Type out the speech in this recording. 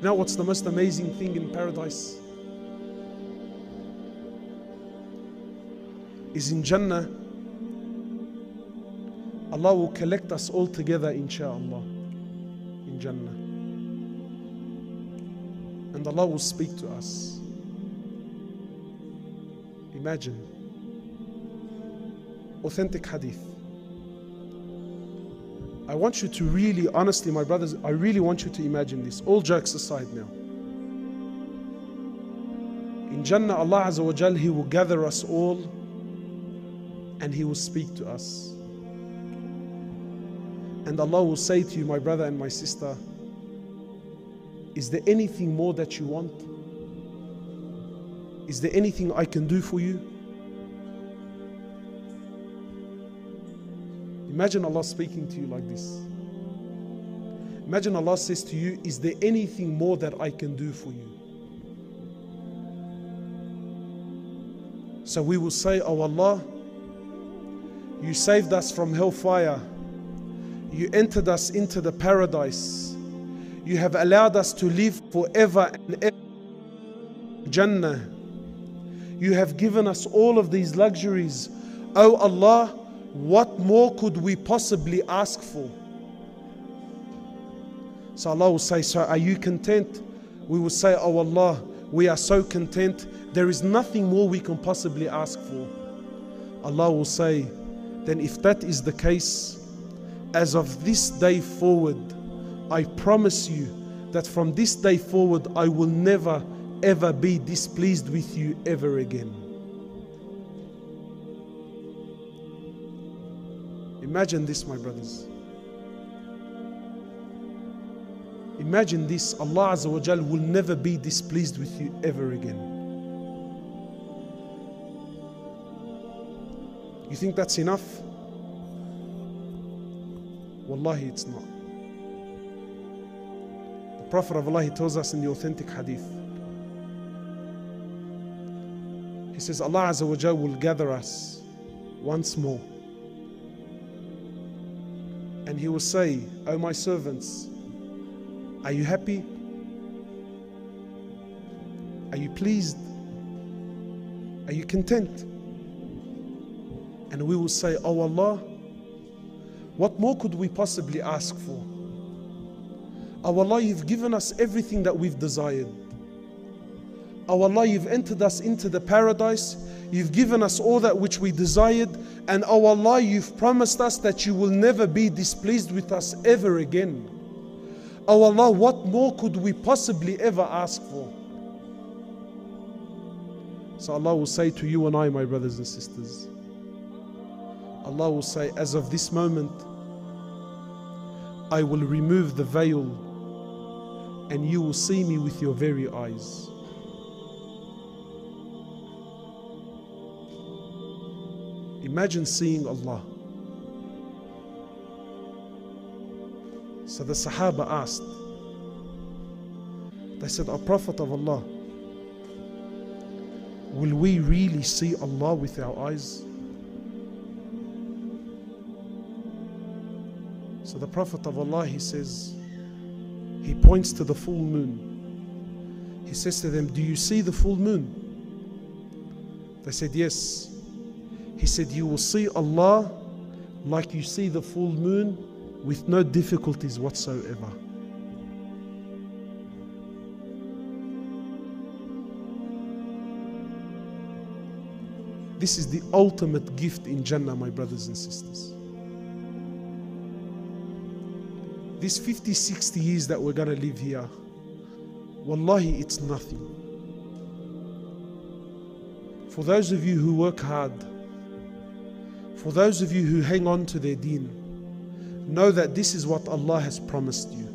Now what's the most amazing thing in paradise? Is in Jannah, Allah will collect us all together, insha'Allah, in Jannah. And Allah will speak to us. Imagine. Authentic hadith. I want you to really, honestly, my brothers, I really want you to imagine this. All jokes aside now. In Jannah, Allah Azza wa Jal, He will gather us all and He will speak to us. And Allah will say to you, my brother and my sister, is there anything more that you want? Is there anything I can do for you? Imagine Allah speaking to you like this. Imagine Allah says to you, is there anything more that I can do for you? So we will say, oh Allah, you saved us from hellfire. You entered us into the paradise. You have allowed us to live forever and ever in Jannah. You have given us all of these luxuries. Oh Allah, what more could we possibly ask for? So Allah will say, so are you content? We will say, oh Allah, we are so content. There is nothing more we can possibly ask for. Allah will say, then if that is the case, as of this day forward, I promise you that from this day forward, I will never ever be displeased with you ever again. Imagine this, my brothers. Imagine this, Allah Azza wa Jal will never be displeased with you ever again. You think that's enough? Wallahi, it's not. The Prophet of Allah, he tells us in the authentic hadith. He says, Allah Azza wa Jal will gather us once more. And He will say, oh my servants, are you happy? Are you pleased? Are you content? And we will say, oh Allah, what more could we possibly ask for? Oh Allah, you've given us everything that we've desired. Oh Allah, you've entered us into the paradise. You've given us all that which we desired. And oh Allah, you've promised us that you will never be displeased with us ever again. Oh Allah, what more could we possibly ever ask for? So Allah will say to you and I, my brothers and sisters, Allah will say, as of this moment, I will remove the veil and you will see me with your very eyes. Imagine seeing Allah. So the Sahaba asked, they said, O Prophet of Allah, will we really see Allah with our eyes? So the Prophet of Allah, he says, he points to the full moon. He says to them, do you see the full moon? They said, yes. He said, you will see Allah like you see the full moon with no difficulties whatsoever. This is the ultimate gift in Jannah, my brothers and sisters. These 50, 60 years that we're going to live here, wallahi, it's nothing. For those of you who work hard, for those of you who hang on to their deen, know that this is what Allah has promised you.